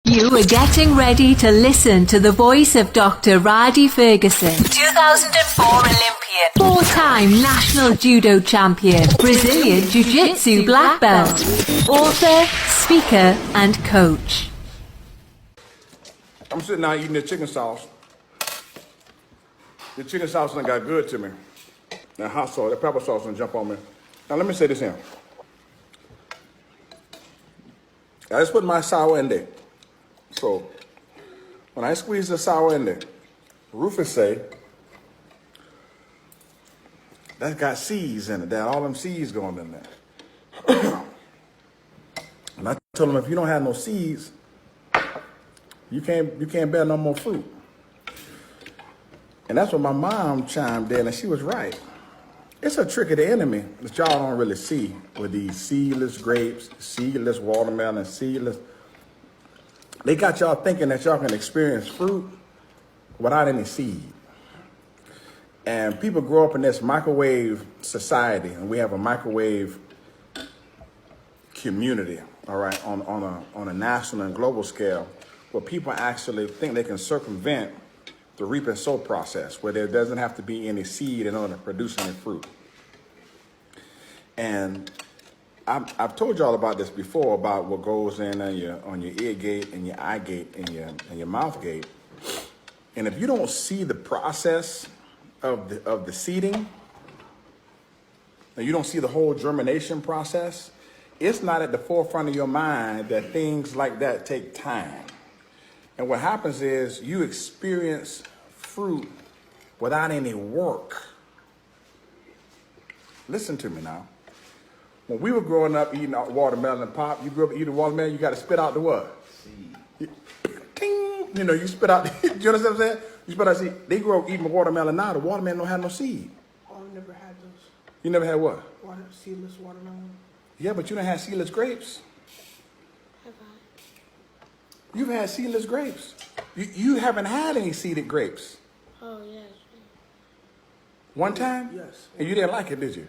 You are getting ready to listen to the voice of Dr. Rhadi Ferguson, 2004 Olympian, four-time national judo champion, Brazilian Jiu-Jitsu black belt, author, speaker, and coach. I'm sitting down eating the chicken sauce. The chicken sauce done got good to me. That hot sauce, that pepper sauce done jump on me. Now let me say this here. I just put my sour in there. So when I squeeze the sour in there, Rufus say, that's got seeds in it. That all them seeds going in there. And I told him, if you don't have no seeds, you can't bear no more fruit. And that's what my mom chimed in, and she was right. It's a trick of the enemy that y'all don't really see with these seedless grapes, seedless watermelon, seedless. They got y'all thinking that y'all can experience fruit without any seed. And people grow up in this microwave society, and we have a microwave community, all right, on a national and global scale, where people actually think they can circumvent the reap and sow process, where there doesn't have to be any seed in order to produce any fruit. And I've told y'all about this before, about what goes in on your ear gate and your eye gate and your mouth gate. And if you don't see the process of the seeding, and you don't see the whole germination process, it's not at the forefront of your mind that things like that take time. And what happens is you experience fruit without any work. Listen to me now. When we were growing up eating watermelon and pop, you grew up eating watermelon, you got to spit out the what? Seed. You know, you spit out, you understand what I'm saying? You spit out seed. They grow up eating watermelon now. The watermelon don't have no seed. Oh, I never had those. You never had what? Seedless watermelon. Yeah, but you don't have seedless grapes. Have I? You've had seedless grapes. You haven't had any seeded grapes. Oh, yes. One time? Yes. And you didn't like it, did you?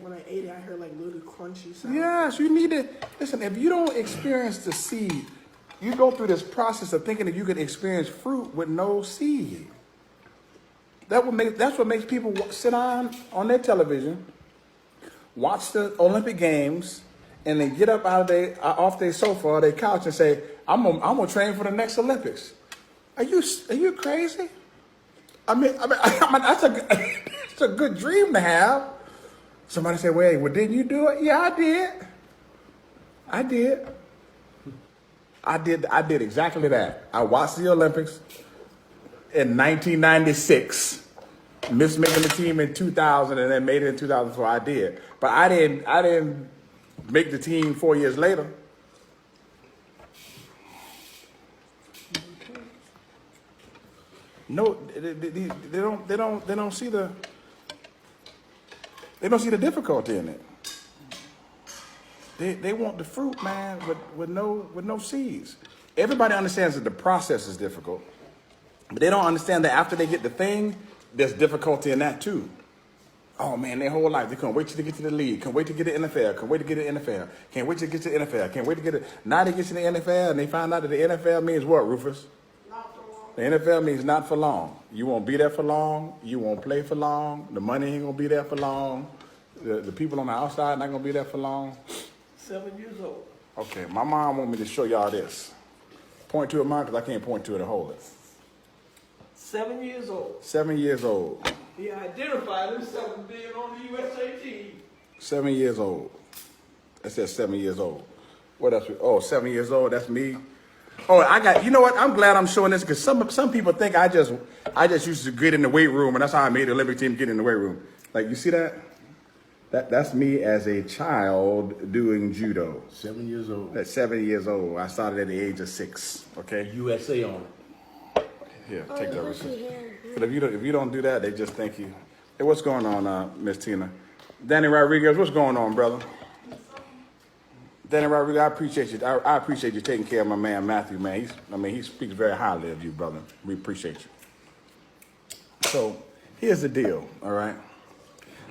When I ate it, I heard like little crunchy sound. Yes, you need to, listen, if you don't experience the seed, you go through this process of thinking that you could experience fruit with no seed. That's what makes people sit on their television, watch the Olympic Games, and then get up off their sofa or their couch and say, I'm gonna train for the next Olympics. Are you crazy? I mean that's it's a good dream to have. Somebody said, well, didn't you do it? Yeah, I did exactly that. I watched the Olympics in 1996. Missed making the team in 2000 and then made it in 2004. I did. But I didn't make the team 4 years later. No, they don't see the difficulty in it. They want the fruit, man, with no seeds. Everybody understands that the process is difficult, but they don't understand that after they get the thing, there's difficulty in that too. Oh man, their whole life they can't wait till they get to the league, can't wait to get to the NFL, can't wait to get to the NFL, can't wait to get to the NFL, can't wait to get it. Now they get to the NFL and they find out that the NFL means what, Rufus? The NFL means not for long. You won't be there for long. You won't play for long. The money ain't gonna be there for long. The people on the outside not gonna be there for long. 7 years old. Okay, my mom want me to show y'all this. Point to it, Mom, because I can't point to it and hold it. 7 years old. 7 years old. He identified himself being on the USA team. 7 years old. It says 7 years old. What else? Oh, 7 years old. That's me. Oh, you know what? I'm glad I'm showing this because some people think I just used to get in the weight room and that's how I made the Olympic team get in the weight room. Like, you see that? That's me as a child doing judo. 7 years old. At 7 years old. I started at the age of 6. Okay. USA on it. Here, take that receipt. But if you don't do that, they just think you. Hey, what's going on, Miss Tina? Danny Rodriguez, what's going on, brother? Danny Rodriguez, I appreciate you. I appreciate you taking care of my man Matthew, man. He speaks very highly of you, brother. We appreciate you. So here's the deal, all right?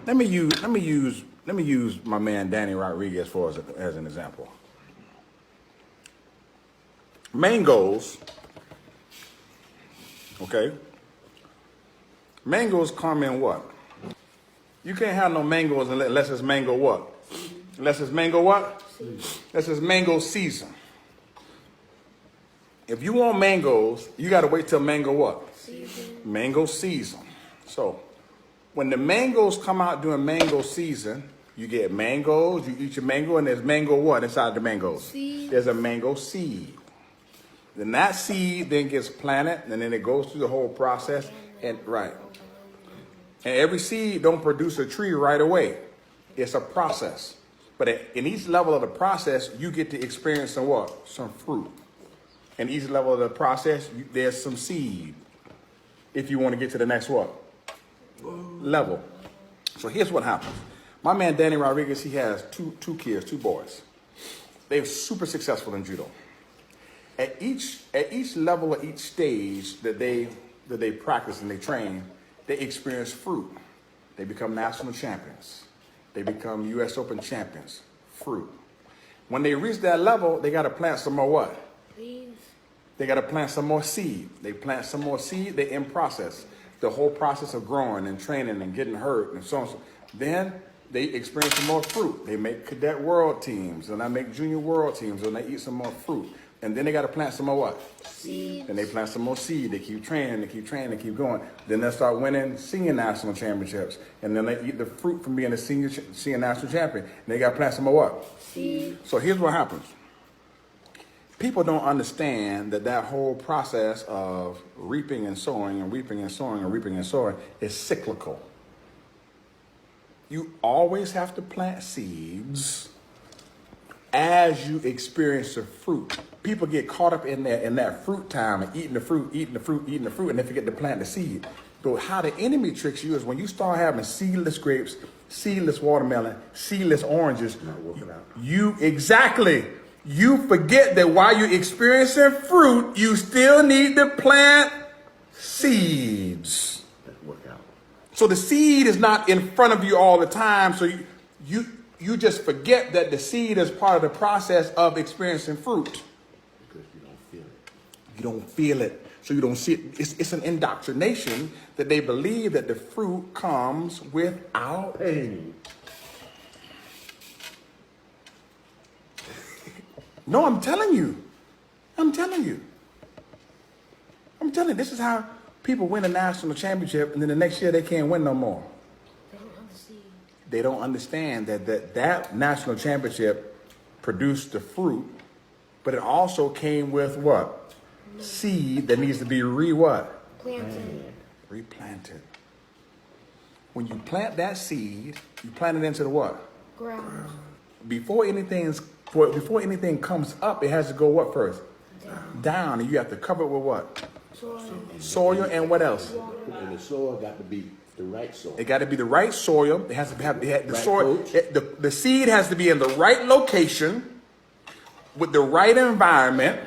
Let me use my man Danny Rodriguez as an example. mangoes, okay? Mangoes come in what? You can't have no mangoes unless it's mango what? Unless it's mango what? Unless it's mango season. If you want mangoes, you got to wait till mango what? Season. Mango season. So when the mangoes come out during mango season, you get mangoes, you eat your mango, and there's mango what inside the mangoes? Seed. There's a mango seed. Then that seed then gets planted, and then it goes through the whole process. And right. And every seed don't produce a tree right away. It's a process. But in each level of the process, you get to experience some what? Some fruit. In each level of the process, there's some seed. If you want to get to the next what? Level. So here's what happens. My man Danny Rodriguez, he has two kids, two boys. They're super successful in judo. At each level, at each stage that they practice and they train, they experience fruit. They become national champions. They become U.S. Open champions. Fruit. When they reach that level, they got to plant some more what? Leaves. They got to plant some more seed. They plant some more seed. They're in process. The whole process of growing and training and getting hurt and so on. Then they experience some more fruit. They make cadet world teams and I make junior world teams and they eat some more fruit. And then they got to plant some more what? Seeds. Then they plant some more seed. They keep training, they keep training, they keep going. Then they start winning senior national championships. And then they eat the fruit from being a senior national champion. And they got to plant some more what? Seeds. So here's what happens. People don't understand that whole process of reaping and sowing and reaping and sowing and reaping and sowing is cyclical. You always have to plant seeds as you experience the fruit. People get caught up in that fruit time and eating the fruit, and they forget to plant the seed. But how the enemy tricks you is when you start having seedless grapes, seedless watermelon, seedless oranges, Not working out. You forget that while you're experiencing fruit, you still need to plant seeds. Doesn't work out. So the seed is not in front of you all the time. So you just forget that the seed is part of the process of experiencing fruit. Because you don't feel it. You don't feel it. So you don't see it. It's an indoctrination that they believe that the fruit comes without Pain. No, I'm telling you. This is how people win a national championship and then the next year they can't win no more. They don't have the seed. They don't understand that national championship produced the fruit, but it also came with what? Seed that needs to be Planted. replanted. When you plant that seed, you plant it into the what? Ground. Before anything comes up, it has to go what first? Down. And you have to cover it with what? Soil and what else? And the soil got to be the right soil. It got to be the right soil. It has to have the Right soil. coach. The seed has to be in the right location with the right environment,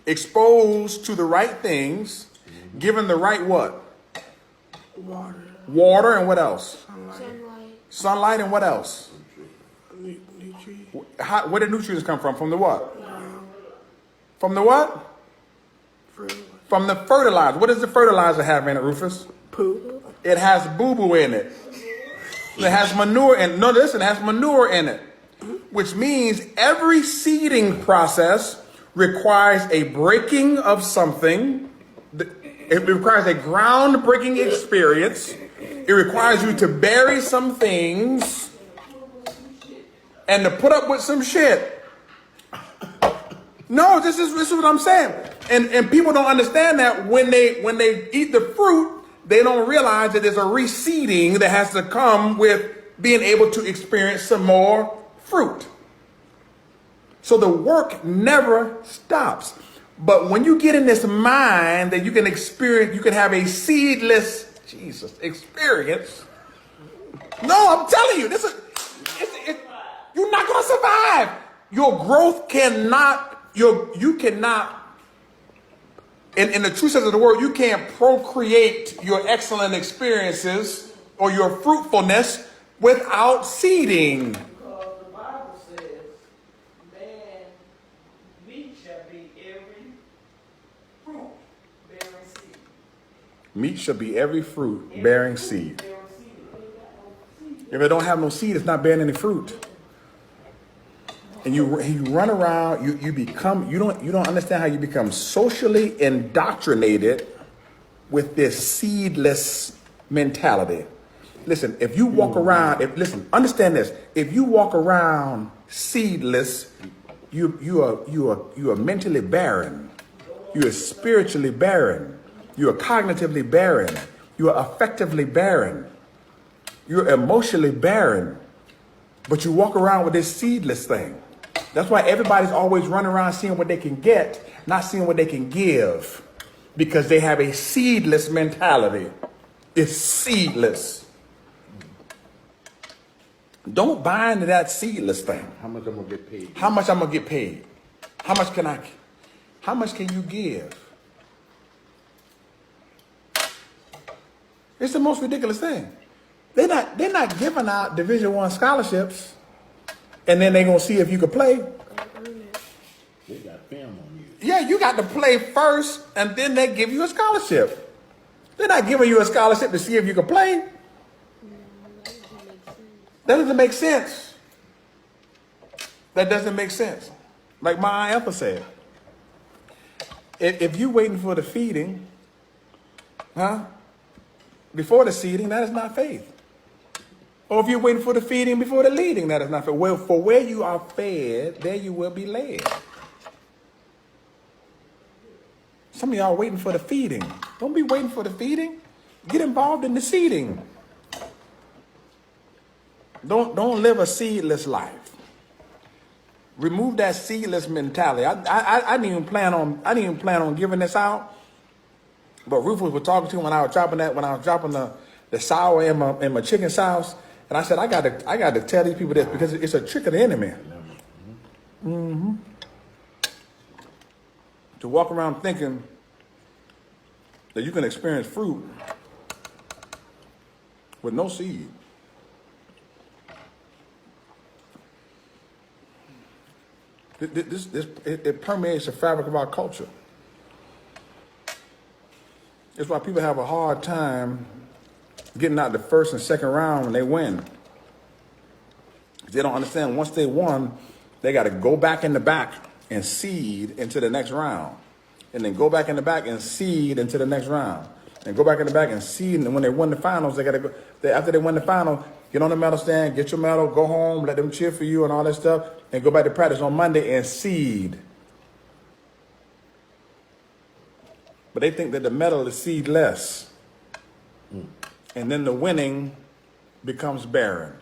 exposed to the right things, given the right what? Water and what else? Sunlight. Sunlight and what else? Where do nutrients come from? From the what? From the what? From the fertilizer. What does the fertilizer have in it, Rufus? Poop. It has boo-boo in it. It has manure in it. No, listen, it has manure in it. Which means every seeding process requires a breaking of something. It requires a groundbreaking experience. It requires you to bury some things and to put up with some shit. No, this is what I'm saying. And people don't understand that when they eat the fruit, they don't realize that there's a reseeding that has to come with being able to experience some more fruit. So the work never stops. But when you get in this mind that you can experience, you can have a seedless experience. No, I'm telling you, you're not going to survive. Your growth cannot, you cannot, in the true sense of the word, you can't procreate your excellent experiences or your fruitfulness without seeding. Because the Bible says, man, we be every fruit bearing seed. Meat shall be every fruit bearing seed. Bearing seed. If it don't have no seed, it's not bearing any fruit. And you run around, you don't understand how you become socially indoctrinated with this seedless mentality. Listen, if you walk around, understand this. If you walk around seedless, you are mentally barren. You are spiritually barren. You are cognitively barren. You are affectively barren. You're emotionally barren. But you walk around with this seedless thing. That's why everybody's always running around seeing what they can get, not seeing what they can give. Because they have a seedless mentality. It's seedless. Don't buy into that seedless thing. How much I'm gonna get paid? How much I'm gonna get paid? How much can you give? It's the most ridiculous thing. They're not giving out Division I scholarships, and then they're gonna see if you can play. They got film on you. Yeah, you got to play first, and then they give you a scholarship. They're not giving you a scholarship to see if you can play. That doesn't make sense. That doesn't make sense. Like my Aunt Ethel said, if you're waiting for the feeding, before the seeding, that is not faith. Or if you're waiting for the feeding before the leading, that is not faith. Well, for where you are fed, there you will be led. Some of y'all waiting for the feeding. Don't be waiting for the feeding. Get involved in the seeding. Don't live a seedless life. Remove that seedless mentality. I didn't even plan on giving this out. But Rufus was talking to him when I was dropping the sour in my chicken sauce, and I said I got to tell these people this because it's a trick of the enemy. To walk around thinking that you can experience fruit with no seed. It permeates the fabric of our culture. It's why people have a hard time getting out the first and second round when they win. They don't understand once they won, they got to go back in the back and seed into the next round. And then go back in the back and seed into the next round. And go back in the back and seed. And when they win the finals, they got to go. After they win the final, get on the medal stand, get your medal, go home, let them cheer for you and all that stuff. And go back to practice on Monday and seed. But they think that the medal is seedless. And then the winning becomes barren.